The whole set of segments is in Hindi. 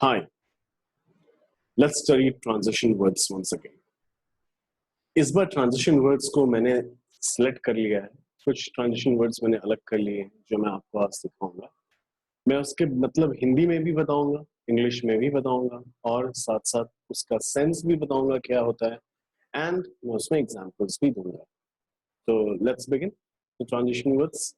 Hi, let's study transition words once again. इस बार ट्रांजिशन वर्ड्स को मैंने सिलेक्ट कर लिया है। कुछ ट्रांजिशन वर्ड्स मैंने अलग कर लिए हैं जो मैं आपको आज सिखाऊंगा। मैं उसके मतलब हिंदी में भी बताऊंगा, इंग्लिश में भी बताऊंगा और साथ साथ उसका सेंस भी बताऊंगा क्या होता है एंड मैं उसमें एग्जांपल्स भी दूंगा। तो let's begin the transition words.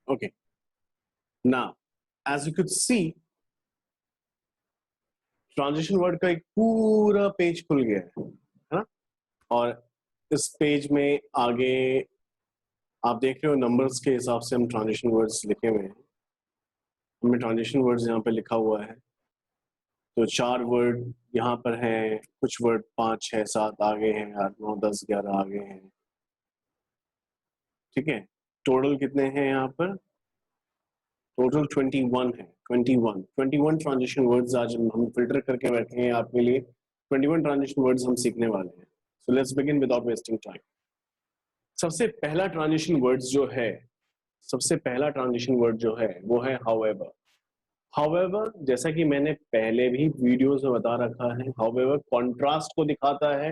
Okay, now as you could see, transition word का एक पूरा पेज खुल गया है ना? और इस पेज में आगे आप देख रहे हो नंबर्स के हिसाब से हम ट्रांजिशन वर्ड्स लिखे हुए हैं। हमें ट्रांजिशन वर्ड्स यहाँ पे लिखा हुआ है, तो 4 वर्ड यहाँ पर हैं, कुछ वर्ड 5 6 7 आगे हैं, 8 9 10 11 आगे हैं। ठीक है, टोटल कितने हैं यहाँ पर? टोटल 21 है। 21 ट्रांजिशन वर्ड्स आज हम फिल्टर करके बैठे हैं आपके लिए। 21 ट्रांजिशन वर्ड्स हम सीखने वाले हैं। So let's begin without wasting time. सबसे पहला ट्रांजिशन वर्ड्स जो है, सबसे पहला ट्रांजिशन वर्ड जो है वो है हाउएवर। हाउएवर, जैसा कि मैंने पहले भी वीडियोस में बता रखा है, हाउएवर कॉन्ट्रास्ट को दिखाता है,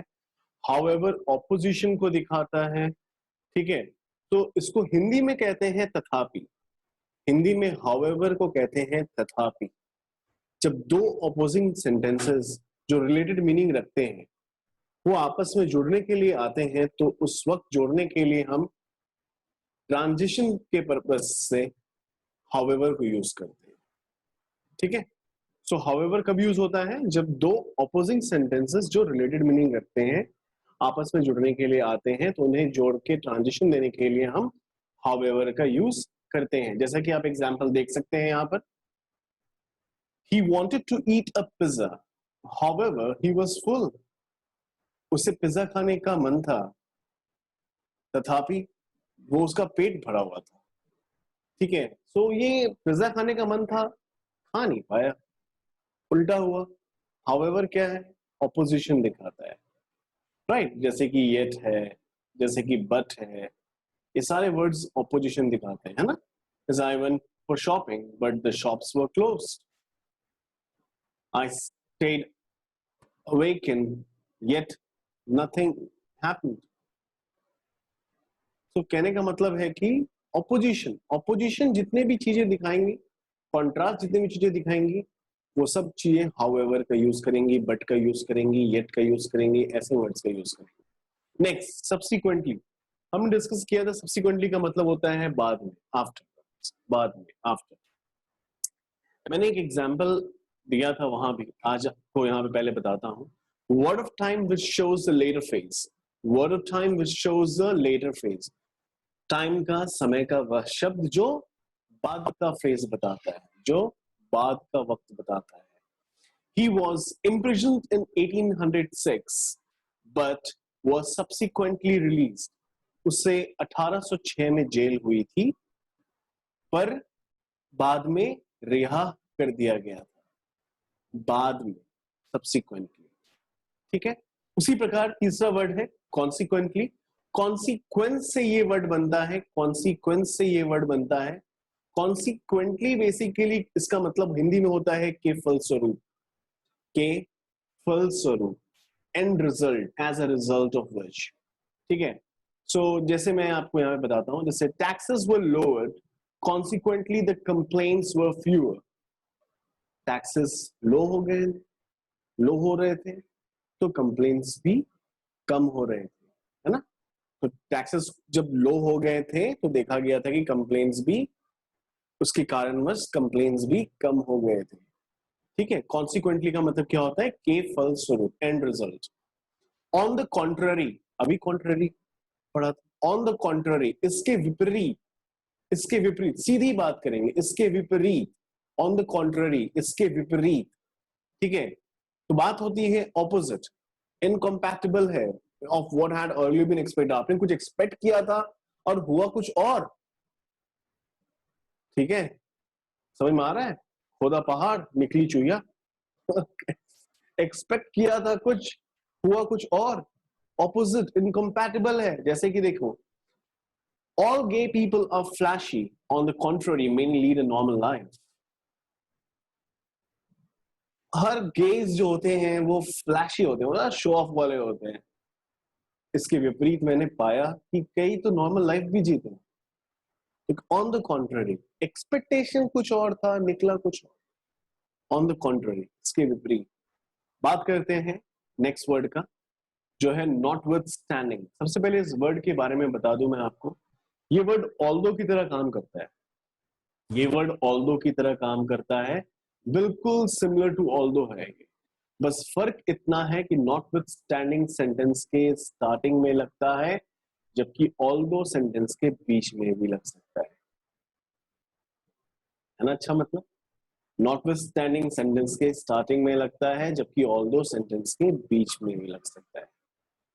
हाउएवर ऑपोजिशन को दिखाता है। ठीक है, तो इसको हिंदी में कहते हैं तथापि। हिंदी में हाउएवर को कहते हैं तथापि। जब दो ऑपोजिंग सेंटेंसेस जो रिलेटेड मीनिंग रखते हैं वो आपस में जुड़ने के लिए आते हैं, तो उस वक्त जोड़ने के लिए हम ट्रांजिशन के पर्पस से हाउएवर को यूज करते हैं। ठीक है, सो हाउएवर कब यूज होता है? जब दो ऑपोजिंग सेंटेंसेस जो रिलेटेड मीनिंग रखते हैं आपस में जुड़ने के लिए आते हैं, तो उन्हें जोड़ के ट्रांजिशन देने के लिए हम हाउएवर का यूज करते हैं। जैसा कि आप एग्जांपल देख सकते हैं यहाँ पर, he wanted to eat a pizza, however he was full। उसे पिज्जा खाने का मन था, तथापि वो उसका पेट भरा हुआ था। ठीक है, सो ये पिज्जा खाने का मन था, खा नहीं पाया, उल्टा हुआ। हाउएवर क्या है? ऑपोजिशन दिखाता है, राइट? जैसे कि येट है, जैसे कि बट है, ये सारे वर्ड्स ऑपोजिशन दिखाते हैं, है ना? जैसे I went for shopping but the shops were closed, I stayed awaken yet nothing happened. तो कहने का मतलब है कि ऑपोजिशन, ऑपोजिशन जितने भी चीजें दिखाएंगी, कॉन्ट्रास्ट जितने भी चीजें दिखाएंगी, वो सब चीजें हाउएवर का यूज करेंगी, बट का यूज करेंगी, येट का यूज करेंगी, ऐसे वर्ड्स का यूज करेंगी। Next, subsequently. हमने डिस्कस किया था सब्सिक्वेंटली का मतलब होता है बाद में, आफ्टर। बाद में, आफ्टर। मैंने एक एग्जांपल दिया था वहां भी, आज आपको यहाँ पे पहले बताता हूँ। Word of time which shows the later phase. Word of time which shows the later phase. Time का, समय का वह शब्द जो बाद का फेज बताता है, जो बाद का वक्त बताता है। He was imprisoned in 1806 but was subsequently released। उसे 1806 में जेल हुई थी पर बाद में रिहा कर दिया गया था। बाद में, सब्सिक्वेंटली। ठीक है, उसी प्रकार तीसरा वर्ड है कॉन्सिक्वेंटली। कॉन्सिक्वेंस से ये वर्ड बनता है, कॉन्सिक्वेंस से ये वर्ड बनता है। कॉन्सिक्वेंटली बेसिकली इसका मतलब हिंदी में होता है के फलस्वरूप, के फलस्वरूप, and result, as a result of which. ठीक है, सो जैसे मैं आपको यहाँ पे बताता हूँ, जैसे taxes were lowered consequently the complaints were fewer. Taxes low हो गए, लो हो रहे थे, तो कंप्लेंट्स भी कम हो रहे थे, है ना? तो टैक्सेस जब लो हो गए थे तो देखा गया था कि कंप्लेंट्स भी, उसके कारणवश कंप्लेंट्स भी कम हो गए थे। ठीक है, कॉन्सिक्वेंटली का मतलब क्या होता है? के फलस्वरूप, and result. On the contrary, अभी कॉन्ट्ररी पढ़ा था। ऑन द कॉन्ट्ररी, इसके विपरीत, इसके विपरीत, सीधी बात करेंगे, इसके विपरीत। ऑन द कॉन्ट्ररी, इसके विपरीत। ठीक है, तो बात होती है ऑपोजिट, इनकम्पैटिबल है of what had earlier been expected. आपने कुछ एक्सपेक्ट किया था और हुआ कुछ और। ठीक है, समझ में आ रहा है? खोदा पहाड़ निकली चुहिया। एक्सपेक्ट किया था कुछ, हुआ कुछ और, ऑपोजिट, इनकम्पैटिबल है। जैसे कि देखो, all gay people are flashy, on the contrary many lead a normal life। Her gauge जो होते हैं वो फ्लैशी होते हैं, शो ऑफ वाले होते हैं। इसके विपरीत मैंने पाया कि कई तो नॉर्मल लाइफ भी जीते हैं। ऑन द कॉन्ट्ररी, एक्सपेक्टेशन कुछ और था, निकला कुछ और। ऑन द कॉन्ट्ररी, इसके विपरीत। बात करते हैं नेक्स्ट वर्ड का, जो है नॉट विथ स्टैंडिंग। सबसे पहले इस वर्ड के बारे में बता दूं मैं आपको, ये वर्ड ऑल्दो की तरह काम करता है। ये वर्ड ऑल्दो की तरह काम करता है, बिल्कुल सिमिलर टू ऑल्दो है ये। बस फर्क इतना है कि नॉट विथ स्टैंडिंग सेंटेंस के स्टार्टिंग में लगता है, जबकि ऑल्दो सेंटेंस के बीच में भी लग सकता है ना। अच्छा, मतलब नॉट विथ स्टैंडिंग सेंटेंस के स्टार्टिंग में लगता है, जबकि ऑल्दो सेंटेंस के बीच में भी लग सकता है।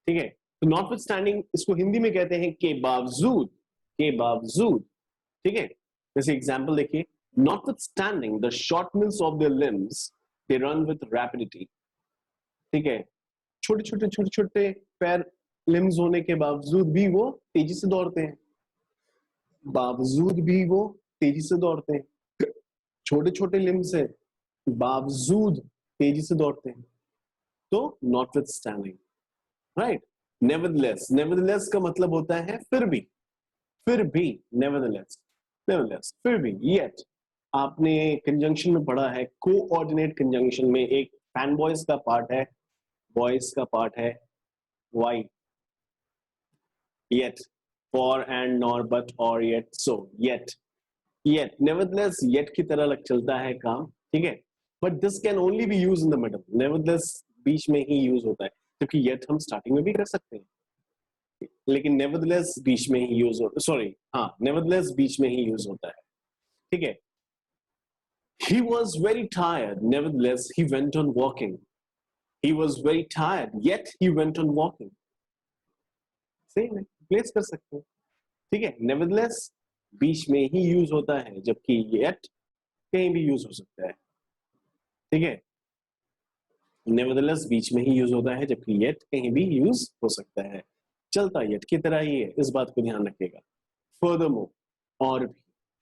ठीक है, तो नॉट विथ स्टैंडिंग इसको हिंदी में कहते हैं के बावजूद, के बावजूद। ठीक है, जैसे एग्जाम्पल देखिए, notwithstanding the shortness of their limbs they run with rapidity। ठीक है, छोटे छोटे पैर, लिम्स होने के बावजूद भी वो तेजी से दौड़ते हैं, बावजूद भी वो तेजी से दौड़ते हैं। छोटे छोटे लिम्स है, बावजूद तेजी से दौड़ते हैं, तो notwithstanding, राइट। नेवरदलेस, नेवरदलेस का मतलब होता है फिर भी, नेवरदलेस, नेवरदलेस, फिर भी, येट। आपने कंजंक्शन में पढ़ा है, कोऑर्डिनेट कंजंक्शन में एक फैन बॉयज का पार्ट है, बॉयज का पार्ट है why, yet, for and nor but और yet, so yet, yet, nevertheless yet की तरह लग चलता है काम। ठीक है, but this can only be use in the middle, nevertheless बीच में ही यूज होता है, क्योंकि येट हम स्टार्टिंग में भी कर सकते हैं, लेकिन नेवरदलेस बीच में ही यूज होता है, सॉरी, हाँ, नेवरदलेस बीच में ही यूज होता है। ठीक है, he was very tired, nevertheless he went on walking। he was very tired yet he went on walking। सही है, प्लेस कर सकते हैं। ठीक है, nevertheless बीच में ही यूज होता है, जबकि yet कहीं भी यूज हो सकता है। ठीक है, nevertheless बीच में ही यूज होता है, जबकि yet कहीं भी यूज हो सकता है। चलता yet की तरह ही है, इस बात को ध्यान रखिएगा। furthermore, और भी,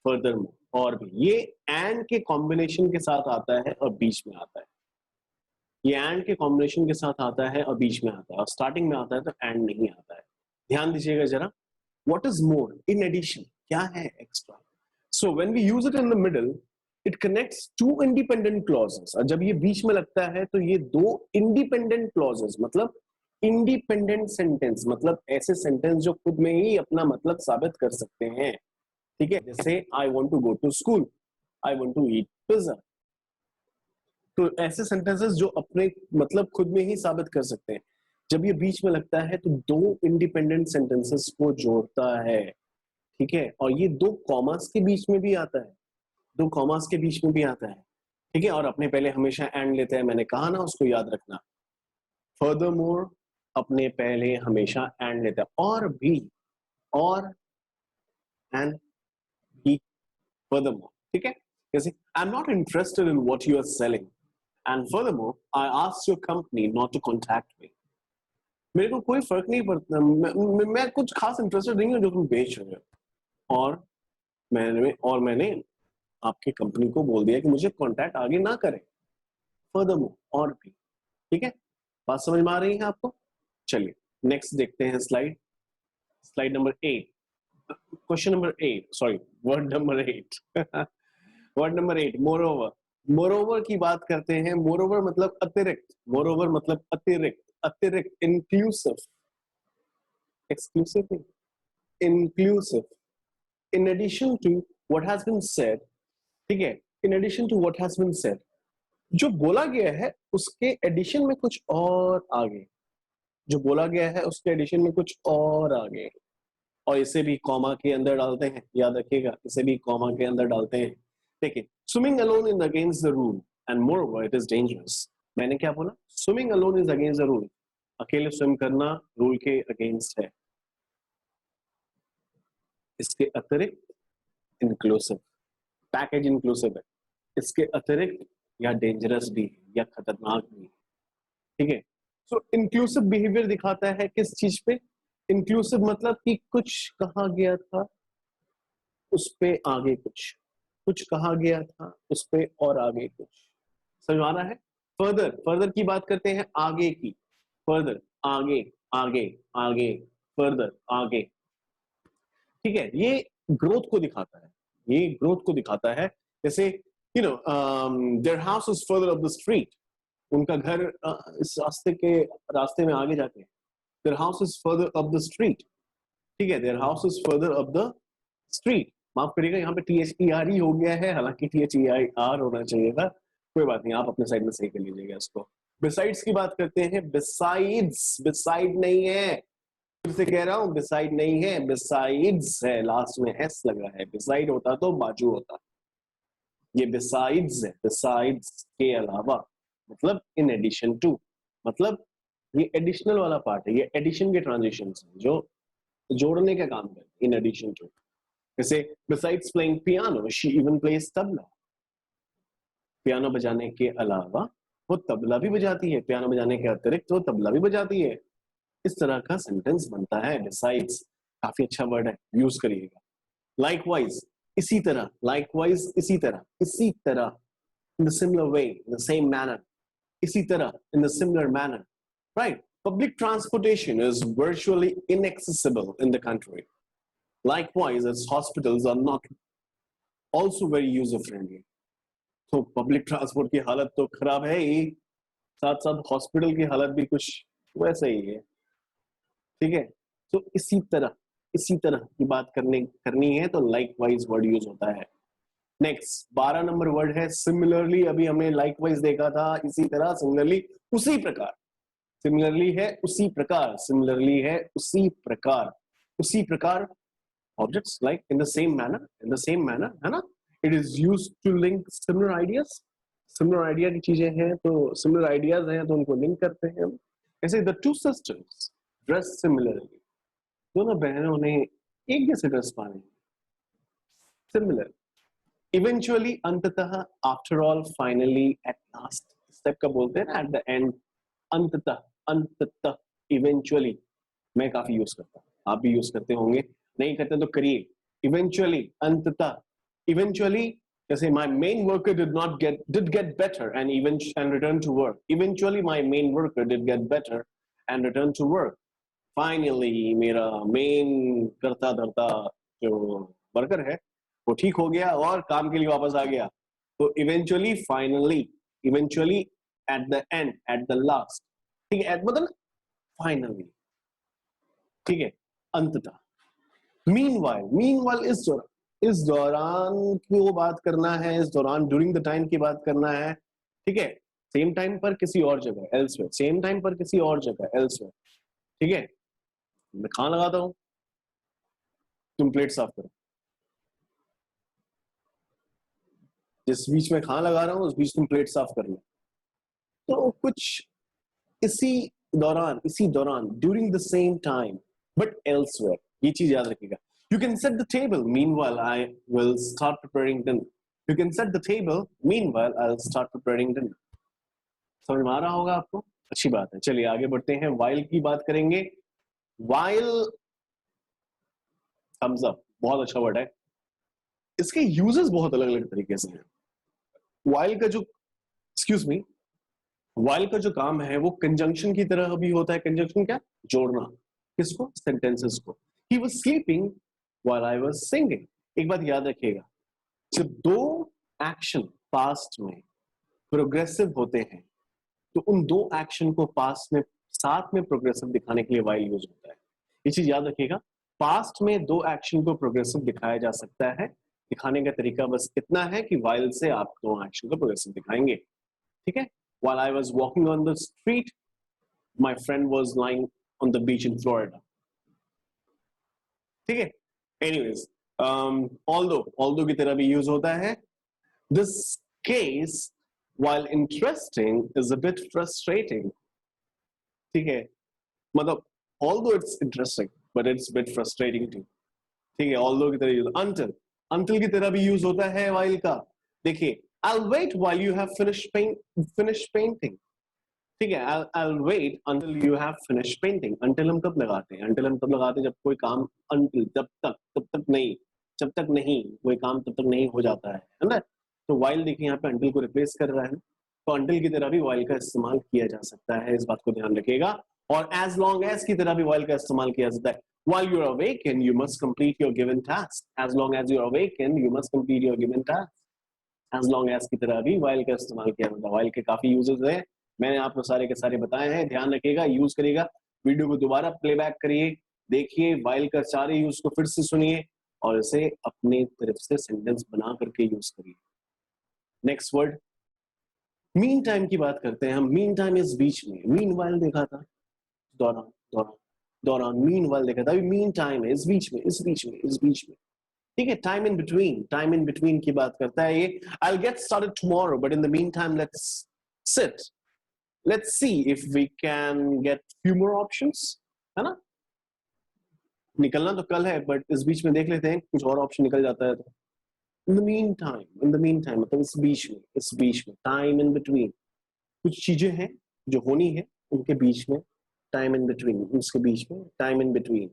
furthermore, और भी, ये and के कॉम्बिनेशन के साथ आता है और बीच में आता है। ये एंड के कॉम्बिनेशन के साथ आता है और बीच में आता है, और स्टार्टिंग में आता है तो एंड नहीं आता है। ध्यान दीजिएगा जरा, what is more, in addition, क्या है extra. So when we use it in the middle, it connects to independent clauses. और जब ये बीच में लगता है तो ये दो इंडिपेंडेंट क्लॉजेस, मतलब इंडिपेंडेंट सेंटेंस, मतलब ऐसे सेंटेंस जो खुद में ही अपना मतलब साबित कर सकते हैं। ठीक है, जैसे I want to go to school, I want to eat pizza. तो ऐसे सेंटेंसेस जो अपने मतलब खुद में ही साबित कर सकते हैं, जब ये बीच में लगता है तो दो इंडिपेंडेंट सेंटेंसेस को जोड़ता है। ठीक है, और ये दो कॉमास के बीच में भी आता है, दो कॉमास के बीच में भी आता है। ठीक है, और अपने पहले हमेशा एंड लेते हैं, मैंने कहा ना, उसको याद रखना। फर्दरमोर अपने पहले हमेशा एंड लेता है, और भी, और एंड भी, फर्दरमोर। ठीक है, जैसे I am not interested in what you are selling, and furthermore I asked your company not to contact me। मेरे को कोई फर्क नहीं पड़ता, मैं कुछ खास इंटरेस्टेड नहीं हूँ जो तुम बेच रहे हो, और मैंने आपकी कंपनी को बोल दिया कि मुझे कांटेक्ट आगे ना करें। फर्दरमोर, और भी। ठीक है, बात समझ में आ रही है आपको। चलिए नेक्स्ट देखते हैं, slide, slide number 8, question number 8, sorry, word number 8। Word number 8, moreover. Moreover की बात करते हैं। मोरओवर मतलब अतिरिक्त, मोरओवर मतलब अतिरिक्त, अतिरिक्त, इंक्लूसिव, एक्सक्लूसिव नहीं, inclusive. In addition to what has been said. ठीक है, in addition to what has been said, जो बोला गया है उसके एडिशन में कुछ और आगे, जो बोला गया है उसके एडिशन में कुछ और आगे, और इसे भी कॉमा के अंदर डालते हैं, याद रखिएगा, इसे भी कॉमा के अंदर डालते हैं। देखिए, swimming alone is against the rule and moreover it is dangerous. मैंने क्या बोला, swimming alone is against the rule, अकेले स्विम करना रूल के अगेंस्ट है। इसके अतिरिक्त इंक्लूसिव, पैकेज इंक्लूसिव है, इसके अतिरिक्त या डेंजरस भी, या खतरनाक भी। ठीक है। सो इंक्लूसिव बिहेवियर दिखाता है किस चीज पे? इंक्लूसिव मतलब कि कुछ कहा गया था उस पे आगे कुछ, कुछ कहा गया था उस पे और आगे कुछ, समझ आ रहा है? फर्दर, फर्दर की बात करते हैं, आगे की, फर्दर, आगे, आगे, आगे, फर्दर, आगे, ठीक है। ये ग्रोथ को दिखाता है, ये ग्रोथ को दिखाता है। जैसे you know their house is further up the street, उनका घर इस रास्ते में आगे जाके, their house is further up the street, ठीक है, their house is further up the street. माफ करिएगा, यहाँ पे THER ही हो गया है, हालांकि THEIR होना चाहिए था, कोई बात नहीं, आप अपने साइड में सही कर लीजिएगा इसको। बिसाइड्स की बात करते हैं, बिसाइड्स, बिसाइड नहीं है, फिर से कह रहा हूं, बिसाइड नहीं है, बिसाइड्स है, लास्ट में एस लगा है, बिसाइड होता तो बाजू होता, ये बिसाइड्स है, बिसाइड्स के अलावा, मतलब इन एडिशन टू, मतलब ये एडिशनल वाला पार्ट है, ये एडिशन के ट्रांजिशन है जो जोड़ने का काम करते हैं, इन एडिशन टू। जैसे besides playing piano she even plays tabla, piano बजाने के अलावा वो तबला भी बजाती है, पियानो बजाने के अतिरिक्त वो तबला भी बजाती है। इस तरह का सेंटेंस बनता है बिसाइड्स, काफी अच्छा वर्ड है, यूज करिएगा। लाइकवाइज, इसी तरह, लाइकवाइज इसी तरह, इसी तरह, in the similar way, in the same manner, इसी तरह, in the similar manner, right? Public transportation is virtually inaccessible in the country. Likewise, its hospitals are not also very user friendly. तो पब्लिक ट्रांसपोर्ट की हालत तो खराब है ही, साथ साथ हॉस्पिटल की हालत भी कुछ वैसे ही है, ठीक है। तो इसी तरह की बात करनी है तो लाइकवाइज वर्ड यूज होता है। नेक्स्ट 12 नंबर वर्ड है सिमिलरली, अभी हमने लाइकवाइज देखा था, इसी तरह, सिमिलरली उसी प्रकार, सिमिलरली है उसी प्रकार, सिमिलरली है उसी प्रकार, उसी प्रकार, objects like in the same manner, in the same manner, है ना। It is used to link similar ideas, similar idea की चीजें हैं तो सिमिलर आइडियाज हैं तो उनको लिंक करते हैं हम। जैसे the two sisters dress similarly, दोनों बहनों ने एक जैसे ड्रेस पहने, सिमिलर। इवेंचुअली, अंततः, after all, finally, at last, step का बोलते हैं ना, एट द एंड, अंततः, अंततः, इवेंचुअली, मैं काफी यूज करता हूँ, आप भी यूज करते होंगे, नहीं करते तो करिए। इवेंचुअली, अंततः, इवेंचुअली, जैसे my main worker did get better and returned to work. Eventually my main worker did get better and returned to work. Finally मेरा मेन करता धरता जो वर्कर है वो ठीक हो गया और काम के लिए वापस आ गया। तो eventually, finally, eventually, at the end, at the last, ठीक है, एट मतलब फाइनली, ठीक है, अंततः। मीनवाइल, मीनवाइल इस दौरान क्यों बात करना है, इस दौरान, ड्यूरिंग द टाइम की बात करना है, ठीक है, सेम टाइम पर किसी और जगह, एल्सवेयर, सेम टाइम पर किसी और जगह, एल्सवेयर, ठीक है। मैं खाना लगाता हूं, तुम प्लेट साफ करो, जिस बीच में खाना लगा रहा हूं उस बीच तुम प्लेट साफ कर लो। तो कुछ इसी दौरान, during the same time but elsewhere, ये चीज याद रखिएगा। You can set the table, meanwhile I will start preparing dinner. You can set the table, meanwhile I'll start preparing dinner. समझ में आ रहा होगा आपको, अच्छी बात है। चलिए आगे बढ़ते हैं, while की बात करेंगे। while, thumbs up, बहुत अच्छा वर्ड है, इसके यूजेस बहुत अलग अलग तरीके से हैं। while का जो, एक्सक्यूज मी, while का जो काम है वो कंजंक्शन की तरह भी होता है। कंजंक्शन क्या? जोड़ना, किसको? सेंटेंसेस को। He was sleeping while I was singing. एक बात याद रखिएगा, जब दो एक्शन पास्ट में प्रोग्रेसिव होते हैं तो उन दो एक्शन को पास्ट में साथ में प्रोग्रेसिव दिखाने के लिए वाइल यूज होता है। ये चीज याद रखिएगा, पास्ट में दो एक्शन को प्रोग्रेसिव दिखाया जा सकता है, दिखाने का तरीका बस इतना है कि वाइल से आप दो एक्शन को प्रोग्रेसिव दिखाएंगे, ठीक है। While I was walking on the street, my friend was lying on the beach in Florida. ठीक है। Anyways, although की तरह भी यूज होता है। This case, while interesting, is a bit frustrating. ठीक है, मतलब although it's interesting, but it's a bit frustrating too. ठीक है, although की तरह यूज, until की तरह भी यूज होता है while का। देखिए, I'll wait while you have finished painting. ठीक है, I'll wait until you have finished painting. Until हम कब लगाते हैं? Until हम तब लगाते हैं जब कोई काम until तब तक नहीं, जब तक नहीं कोई काम तब तक नहीं हो जाता है ना? तो while देखिए यहाँ पे until को रिप्लेस कर रहा है, तो until की तरह भी while का इस्तेमाल किया जा सकता है, इस बात को ध्यान रखिएगा। और as long as की तरह भी while का इस्तेमाल किया जाता है। While you're awakened, you must complete your given task. As long as you're awakened, you must complete your given task. As long as की तरह भी while का इस्तेमाल किया जाता है। while के काफी यूजेस हैं, मैंने आपको सारे के सारे बताए हैं, ध्यान रखिएगा, यूज करिएगा। वीडियो को दोबारा प्लेबैक करिए, देखिए while का सारे यूज को फिर से सुनिए और इसे अपने तरफ से सेंटेंस बना करके यूज करिए। नेक्स्ट वर्ड, मीन टाइम की बात करते हैं हम। मीन टाइम इस बीच में, मीन वाइल देखा था, दौरान दौरान दौरान, मीन वाइल देखा था, अभी मीन टाइम है इस बीच में, इस बीच में, इस बीच में, ठीक है। Time in between, time in between की बात करता है ये। I'll get started tomorrow, but in the meantime, let's sit. Let's see if we can get few more options, है ना? निकलना तो कल है, but इस बीच में देख लेते हैं कुछ और ऑप्शन निकल जाता है तो। In the meantime, मतलब इस बीच में, time in between, कुछ चीजें हैं जो होनी है उनके बीच में, time in between, उसके बीच में, time in between।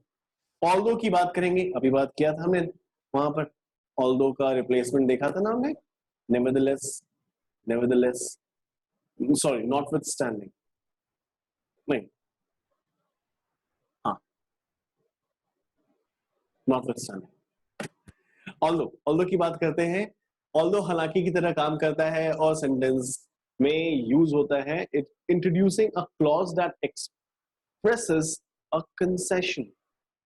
Although की बात करेंगे, अभी बात किया था हमने वहां पर, although का रिप्लेसमेंट देखा था ना हमने, nevertheless, sorry, notwithstanding, नहीं, हाँ, notwithstanding। although की बात करते हैं, although हालांकि की तरह काम करता है और सेंटेंस में यूज होता है, it introducing a clause that expresses a concession।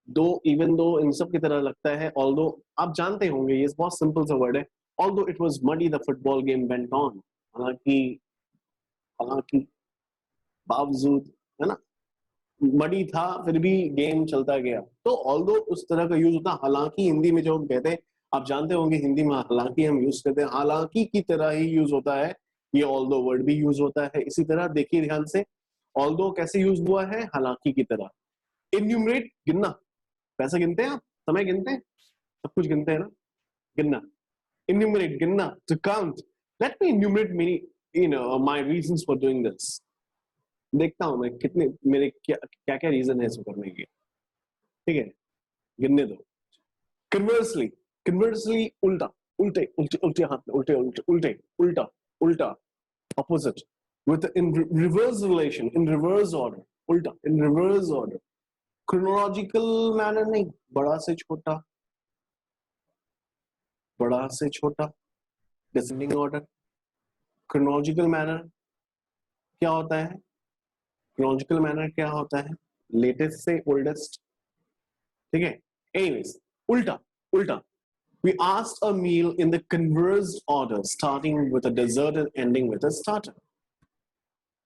दो, इवन दो, इन सब की तरह लगता है। although आप जानते होंगे, ये बहुत सिंपल सा वर्ड है। although it was muddy, the football game went on। हालांकि, हालांकि, बावजूद, है ना, मडी था फिर भी गेम चलता गया। तो although उस तरह का यूज होता है। हालांकि हिंदी में जो हम कहते हैं, आप जानते होंगे हिंदी में हालांकि हम यूज करते हैं, हालांकि की तरह ही यूज होता है। ये although वर्ड भी यूज होता है इसी तरह। देखिए ध्यान से, although कैसे यूज हुआ है, हालांकि की तरह। इन्यूमरेट, गिनना, पैसा गिनते हैं आप, समय गिनते हैं, सब कुछ गिनते हैं ना, गिनना। इन्यूमरेट, गिनना, to count. Let me enumerate many my reasons for doing this. देखता हूं मैं कितने, मेरे क्या क्या रीजन है इसको करने के, ठीक है, गिनने दो। कन्वर्सली, कन्वर्सली उल्टा, उल्टे उल्टे उल्टे हाथ में, उल्टे उल्टे उल्टे, उल्टा उल्टा, opposite, with in reverse relation, in reverse order, उल्टा, इन रिवर्स ऑर्डर। क्रोनोलॉजिकल मैनर नहीं, बड़ा से छोटा, बड़ा से छोटा, डिसेंडिंग ऑर्डर। क्रोनोलॉजिकल मैनर क्या होता है? क्रोनोलॉजिकल मैनर क्या होता है? लेटेस्ट से ओल्डेस्ट, ठीक है। एनीवेज, उल्टा, उल्टा। We asked a meal in the converse order, starting with a dessert and ending with a starter.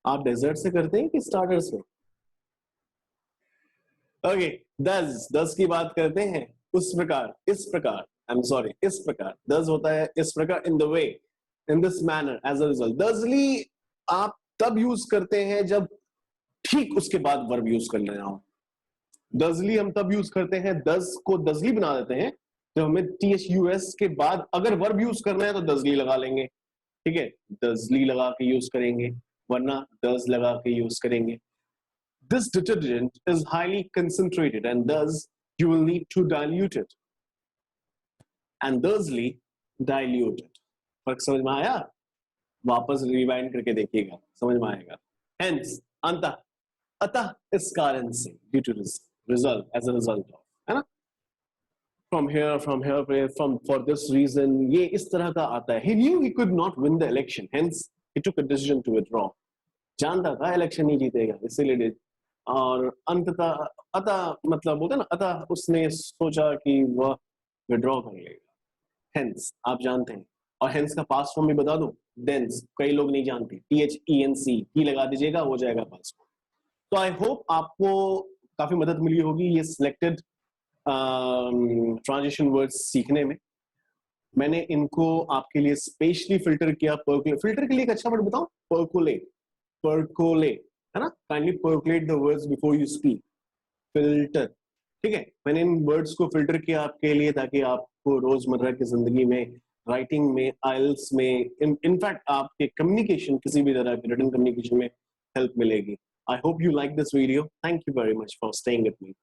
आप डेजर्ट से करते हैं कि स्टार्टर से? ओके, 10 की बात करते हैं। उस प्रकार, इस प्रकार, आई एम सॉरी, इस प्रकार 10 होता है, इस प्रकार, in the way, in this manner, as a result. Thusly आप तब यूज करते हैं जब ठीक उसके बाद वर्ब यूज कर लेना हो। दजली हम तब यूज करते हैं, 10 को दजली बना देते हैं जब हमें THUS के बाद अगर वर्ब यूज करना है तो दजली लगा लेंगे, ठीक है, दजली लगा के यूज करेंगे, वरना दज लगा के यूज करेंगे। This detergent is highly concentrated and thus you will need to dilute it. And thusly dilute it. फर्क समझ में आया? वापस रिवाइंड करके देखिएगा, समझ में आएगा। Hence, अंतः, अतः इस कारण से, due to this result, as a result of, है ना? From here, for this reason, ये इस तरह का आता है। He knew he could not win the election, hence he took a decision to withdraw. जानता था इलेक्शन नहीं जीतेगा, इसीलिए, और अंततः, अतः मतलब बोलते ना, अतः उसने सोचा कि वह विड्रॉ कर लेगा। हेंस आप जानते हैं, और हेंस का पास्ट फॉर्म भी बता दूं, देंस कई लोग नहीं जानते, THENC ही लगा दीजिएगा, हो जाएगा पास्ट फॉर्म। तो आई होप आपको काफी मदद मिली होगी ये सिलेक्टेड ट्रांजिशन वर्ड्स सीखने में। मैंने इनको आपके लिए स्पेशली फिल्टर किया। फिल्टर के लिए एक अच्छा वर्ड बताऊं, परकोलेट, परकोलेट, है ना, kindly percolate the words before you speak, filter, ठीक है। मैंने इन वर्ड्स को फिल्टर किया आपके लिए ताकि आपको रोजमर्रा की जिंदगी में, राइटिंग में, आइल्स में, इनफैक्ट आपके कम्युनिकेशन, किसी भी तरह के रिटन कम्युनिकेशन में हेल्प मिलेगी. I hope you like this video. Thank you very much for staying with me.